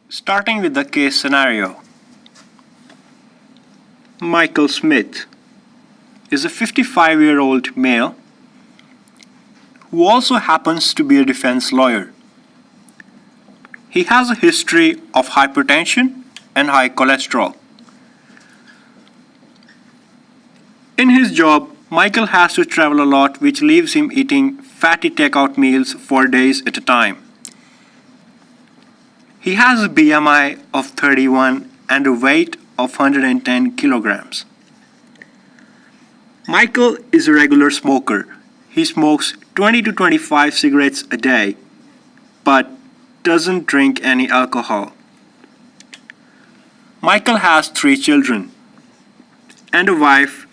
Starting with the case scenario. Michael Smith is a 55-year-old male who also happens to be a defense lawyer. He has a history of hypertension and high cholesterol. In his job, Michael has to travel a lot, which leaves him eating fatty takeout meals for days at a time. He has a BMI of 31 and a weight of 110 kilograms. Michael is a regular smoker. He smokes 20 to 25 cigarettes a day, but doesn't drink any alcohol. Michael has 3 children and a wife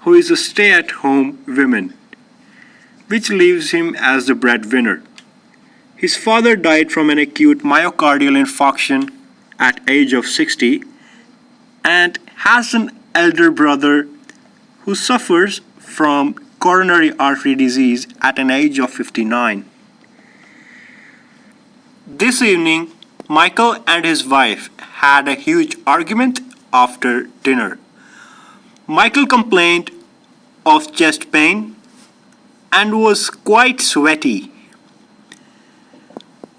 who is a stay-at-home woman, which leaves him as the breadwinner. His father died from an acute myocardial infarction at age of 60 and has an elder brother who suffers from coronary artery disease at an age of 59. This evening, Michael and his wife had a huge argument after dinner. Michael complained of chest pain and was quite sweaty.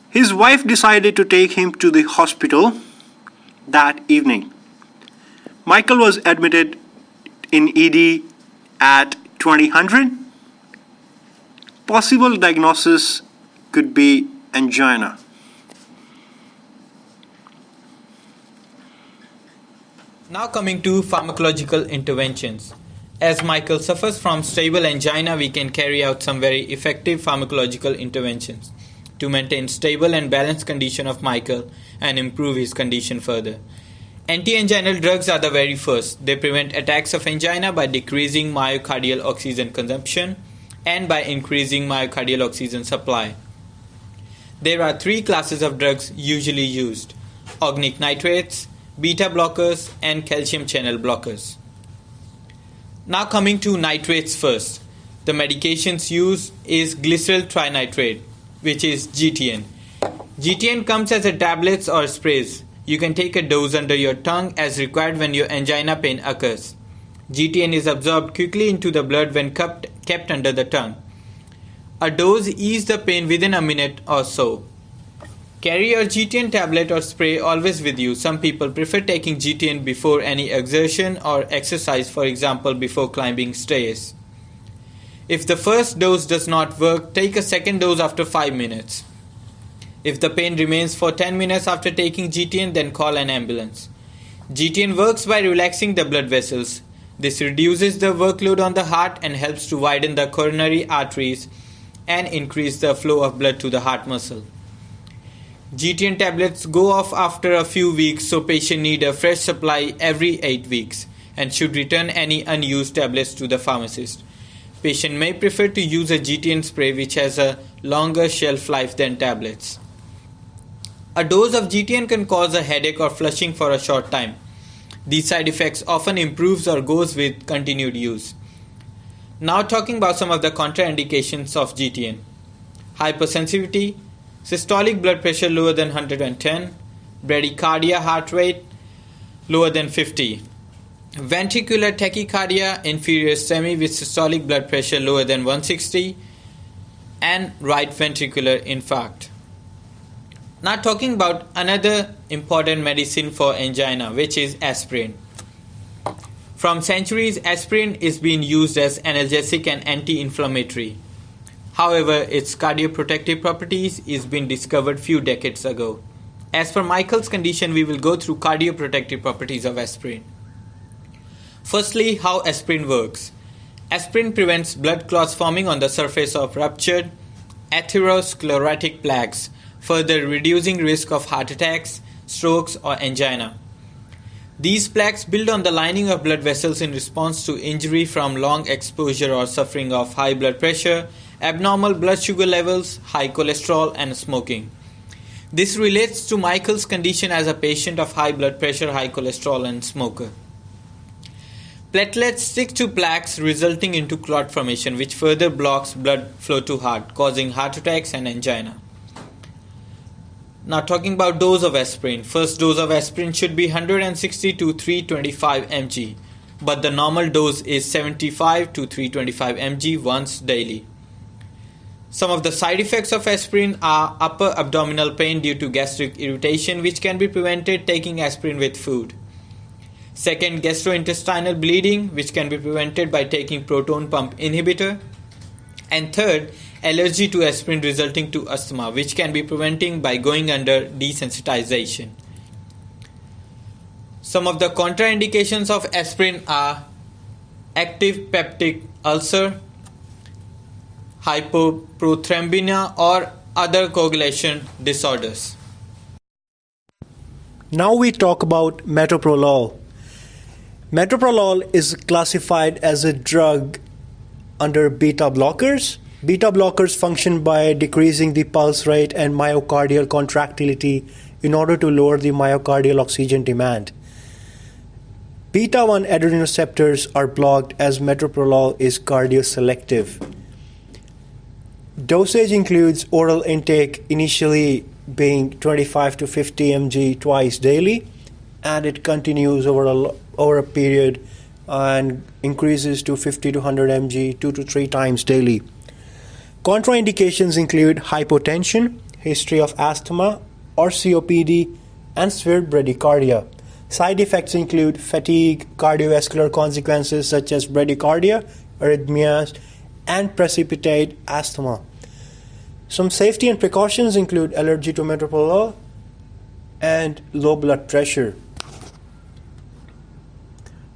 His wife decided to take him to the hospital that evening. Michael was admitted in ED at 2000. Possible diagnosis could be angina. Now coming to pharmacological interventions. As Michael suffers from stable angina, we can carry out some very effective pharmacological interventions to maintain stable and balanced condition of Michael and improve his condition further. Anti-anginal drugs are the very first. They prevent attacks of angina by decreasing myocardial oxygen consumption and by increasing myocardial oxygen supply. There are 3 classes of drugs usually used: organic nitrates, beta blockers, and calcium channel blockers. Now coming to nitrates first. The medications used is glyceryl trinitrate, which is GTN. GTN comes as a tablets or sprays. You can take a dose under your tongue as required when your angina pain occurs. GTN is absorbed quickly into the blood when kept under the tongue. A dose eases the pain within a minute or so. Carry your GTN tablet or spray always with you. Some people prefer taking GTN before any exertion or exercise, for example before climbing stairs. If the first dose does not work, take a second dose after 5 minutes. If the pain remains for 10 minutes after taking GTN, then call an ambulance. GTN works by relaxing the blood vessels. This reduces the workload on the heart and helps to widen the coronary arteries and increase the flow of blood to the heart muscle. GTN tablets go off after a few weeks, so patients need a fresh supply every 8 weeks and should return any unused tablets to the pharmacist. Patient may prefer to use a GTN spray which has a longer shelf life than tablets. A dose of GTN can cause a headache or flushing for a short time. These side effects often improves or goes with continued use. Now talking about some of the contraindications of GTN. Hypersensitivity, systolic blood pressure lower than 110, bradycardia heart rate lower than 50, ventricular tachycardia inferior STEMI with systolic blood pressure lower than 160, and right ventricular infarct. Now talking about another important medicine for angina, which is aspirin. From centuries, aspirin is being used as analgesic and anti-inflammatory. However, its cardioprotective properties is been discovered few decades ago. As for Michael's condition, we will go through cardioprotective properties of aspirin. Firstly, how aspirin works. Aspirin prevents blood clots forming on the surface of ruptured atherosclerotic plaques, further reducing risk of heart attacks, strokes, or angina. These plaques build on the lining of blood vessels in response to injury from long exposure or suffering of high blood pressure, abnormal blood sugar levels, high cholesterol, and smoking. This relates to Michael's condition as a patient of high blood pressure, high cholesterol, and smoker. Platelets stick to plaques, resulting into clot formation, which further blocks blood flow to heart, causing heart attacks and angina. Now talking about dose of aspirin. First dose of aspirin should be 160 to 325 mg, but the normal dose is 75 to 325 mg once daily. Some of the side effects of aspirin are upper abdominal pain due to gastric irritation, which can be prevented taking aspirin with food. Second, gastrointestinal bleeding, which can be prevented by taking proton pump inhibitor. And third, allergy to aspirin resulting to asthma, which can be prevented by going under desensitization. Some of the contraindications of aspirin are active peptic ulcer, hypoprothromburia, or other coagulation disorders. Now we talk about metoprolol. Metoprolol is classified as a drug under beta blockers. Beta blockers function by decreasing the pulse rate and myocardial contractility in order to lower the myocardial oxygen demand. Beta-1 adrenoreceptors are blocked as metoprolol is cardioselective. Dosage includes oral intake, initially being 25 to 50 mg twice daily, and it continues over a period and increases to 50 to 100 mg 2 to 3 times daily. Contraindications include hypotension, history of asthma or COPD, and severe bradycardia. Side effects include fatigue, cardiovascular consequences such as bradycardia, arrhythmias, and precipitate asthma. Some safety and precautions include allergy to metoprolol and low blood pressure.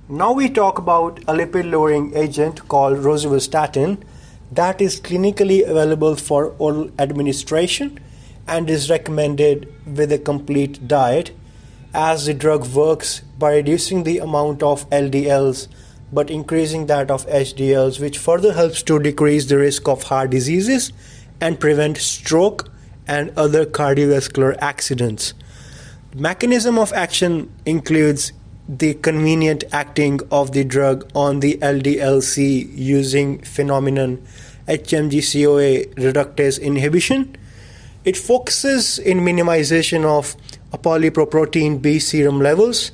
Now we talk about a lipid-lowering agent called rosuvastatin that is clinically available for oral administration and is recommended with a complete diet, as the drug works by reducing the amount of LDLs but increasing that of HDLs, which further helps to decrease the risk of heart diseases and prevent stroke and other cardiovascular accidents. Mechanism of action includes the convenient acting of the drug on the LDL-C using phenomenon HMG-CoA reductase inhibition. It focuses in minimization of apolipoprotein B serum levels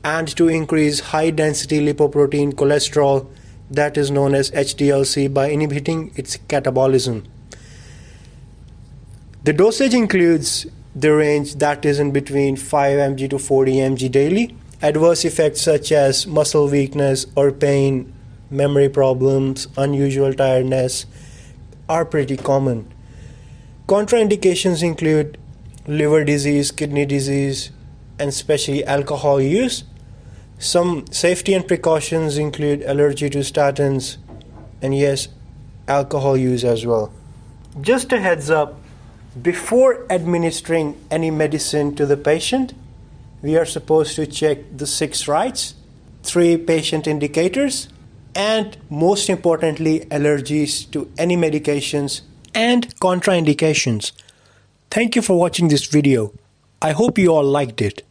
and to increase high-density lipoprotein cholesterol, that is known as HDL-C, by inhibiting its catabolism. The dosage includes the range that is in between 5 mg to 40 mg daily. Adverse effects such as muscle weakness or pain, memory problems, unusual tiredness are pretty common. Contraindications include liver disease, kidney disease, and especially alcohol use. Some safety and precautions include allergy to statins and yes, alcohol use as well. Just a heads up, before administering any medicine to the patient, we are supposed to check the 6 rights, 3 patient indicators, and most importantly, allergies to any medications and contraindications. Thank you for watching this video. I hope you all liked it.